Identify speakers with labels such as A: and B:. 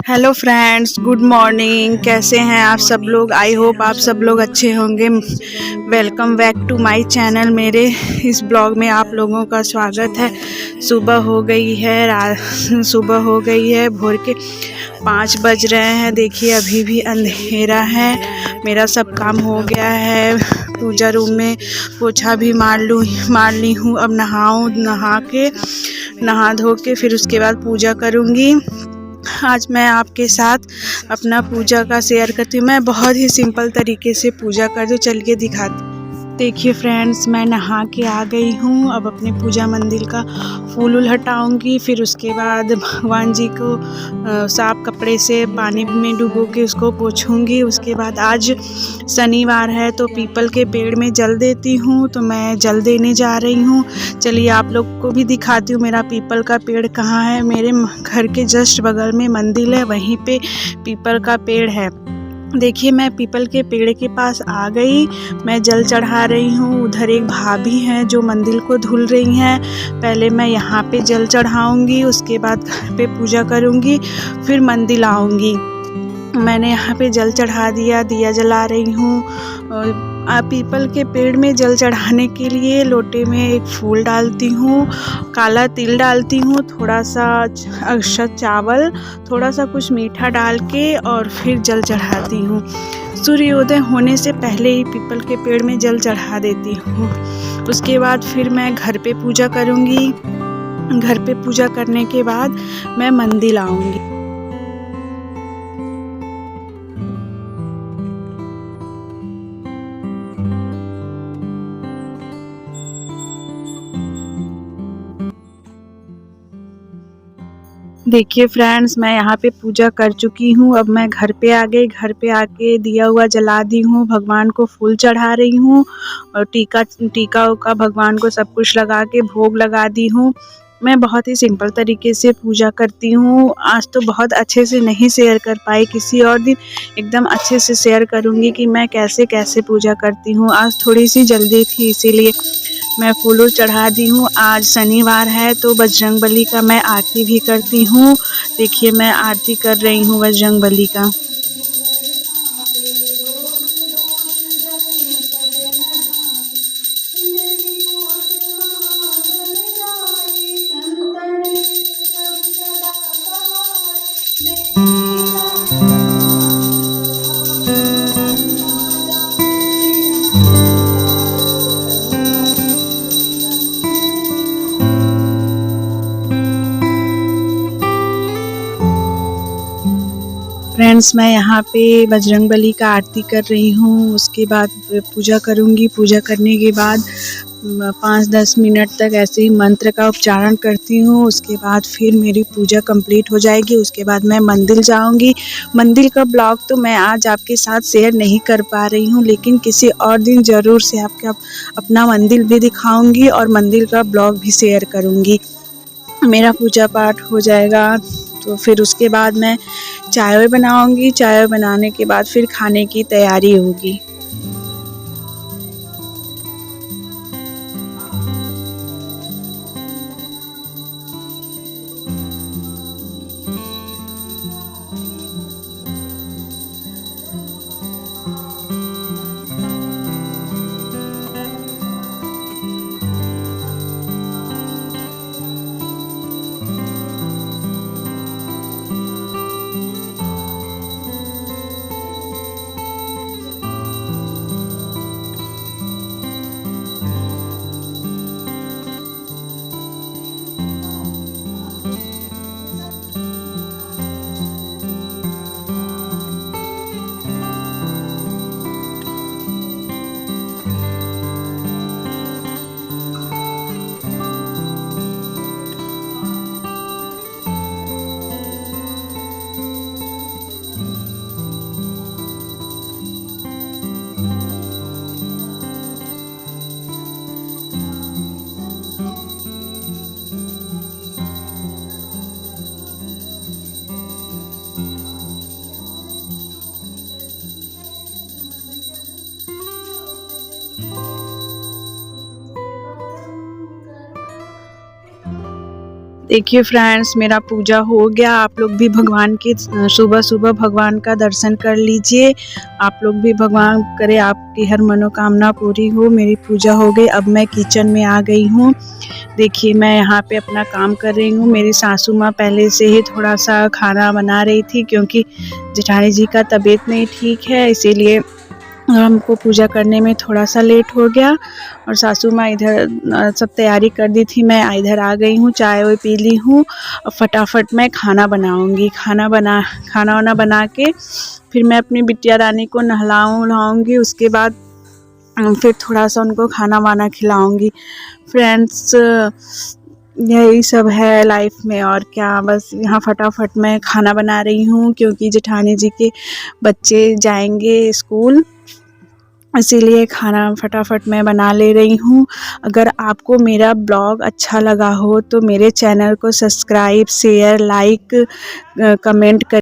A: Hello friends, good morning. कैसे हैं आप सब लोग? आई होप आप सब लोग अच्छे होंगे। Welcome back to my channel. मेरे इस ब्लॉग में आप लोगों का स्वागत है। सुबह हो गई है, भोर के 5 बज रहे हैं। देखिए अभी भी अंधेरा है। मेरा सब काम हो गया है। पूजा रूम में पोछा भी मार ली हूँ। अब नहा धो के फिर उसके बाद पूजा करूँगी। आज मैं आपके साथ अपना पूजा का शेयर करती हूँ। मैं बहुत ही सिंपल तरीके से पूजा करती हूँ। चलिए दिखाती। देखिए फ्रेंड्स, मैं नहा के आ गई हूँ। अब अपने पूजा मंदिर का फूल हटाऊंगी। फिर उसके बाद भगवान जी को साफ कपड़े से पानी में डुबो के उसको पोछूंगी। उसके बाद आज शनिवार है तो पीपल के पेड़ में जल देती हूँ। तो मैं जल देने जा रही हूँ। चलिए आप लोग को भी दिखाती हूँ मेरा पीपल का पेड़ कहाँ है। मेरे घर के जस्ट बगल में मंदिर है, वहीं पे पीपल का पेड़ है। देखिए मैं पीपल के पेड़ के पास आ गई। मैं जल चढ़ा रही हूँ। उधर एक भाभी हैं जो मंदिर को धुल रही हैं। पहले मैं यहाँ पे जल चढ़ाऊंगी, उसके बाद घर पे पूजा करूँगी, फिर मंदिर आऊँगी। मैंने यहाँ पे जल चढ़ा दिया जला रही हूँ। पीपल के पेड़ में जल चढ़ाने के लिए लोटे में एक फूल डालती हूँ, काला तिल डालती हूँ, थोड़ा सा अक्षत चावल, थोड़ा सा कुछ मीठा डाल के और फिर जल चढ़ाती हूँ। सूर्योदय होने से पहले ही पीपल के पेड़ में जल चढ़ा देती हूँ। उसके बाद फिर मैं घर पे पूजा करूँगी। घर पे पूजा करने के बाद मैं मंदिर आऊँगी। देखिए फ्रेंड्स, मैं यहाँ पे पूजा कर चुकी हूँ। अब मैं घर पे आ गई। घर पे आके दिया हुआ जला दी हूँ, भगवान को फूल चढ़ा रही हूँ और टीका उका भगवान को सब कुछ लगा के भोग लगा दी हूँ। मैं बहुत ही सिंपल तरीके से पूजा करती हूँ। आज तो बहुत अच्छे से नहीं शेयर कर पाई, किसी और दिन एकदम अच्छे से शेयर करूँगी कि मैं कैसे कैसे पूजा करती हूँ। आज थोड़ी सी जल्दी थी, इसीलिए मैं फूल चढ़ा दी हूँ। आज शनिवार है तो बजरंगबली का मैं आरती भी करती हूँ। देखिए मैं आरती कर रही हूँ बजरंगबली का। फ्रेंड्स, मैं यहाँ पे बजरंगबली का आरती कर रही हूँ। उसके बाद पूजा करूँगी। पूजा करने के बाद 5-10 मिनट तक ऐसे ही मंत्र का उच्चारण करती हूँ। उसके बाद फिर मेरी पूजा कंप्लीट हो जाएगी। उसके बाद मैं मंदिर जाऊँगी। मंदिर का ब्लॉग तो मैं आज आपके साथ शेयर नहीं कर पा रही हूँ, लेकिन किसी और दिन ज़रूर से आपके अपना मंदिर भी दिखाऊँगी और मंदिर का ब्लॉग भी शेयर करूँगी। मेरा पूजा पाठ हो जाएगा तो फिर उसके बाद मैं चाय बनाऊंगी। चाय बनाने के बाद फिर खाने की तैयारी होगी। देखिए फ्रेंड्स, मेरा पूजा हो गया। आप लोग भी भगवान के सुबह सुबह भगवान का दर्शन कर लीजिए। आप लोग भी भगवान करे आपकी हर मनोकामना पूरी हो। मेरी पूजा हो गई। अब मैं किचन में आ गई हूँ। देखिए मैं यहाँ पे अपना काम कर रही हूँ। मेरी सासू माँ पहले से ही थोड़ा सा खाना बना रही थी, क्योंकि जेठानी जी का तबीयत नहीं ठीक है, इसीलिए हमको पूजा करने में थोड़ा सा लेट हो गया। और सासू माँ इधर सब तैयारी कर दी थी। मैं इधर आ गई हूँ, चाय वाय पी ली हूँ। और फटाफट मैं खाना बनाऊँगी। खाना वाना बना के फिर मैं अपनी बिटिया रानी को नहलाऊँगी। उसके बाद फिर थोड़ा सा उनको खाना वाना खिलाऊँगी। फ्रेंड्स, यही सब है लाइफ में, और क्या। बस यहाँ फटाफट मैं खाना बना रही हूँ, क्योंकि जेठानी जी के बच्चे जाएंगे स्कूल, इसीलिए खाना फटाफट मैं बना ले रही हूँ। अगर आपको मेरा ब्लॉग अच्छा लगा हो तो मेरे चैनल को सब्सक्राइब, शेयर, लाइक, कमेंट कर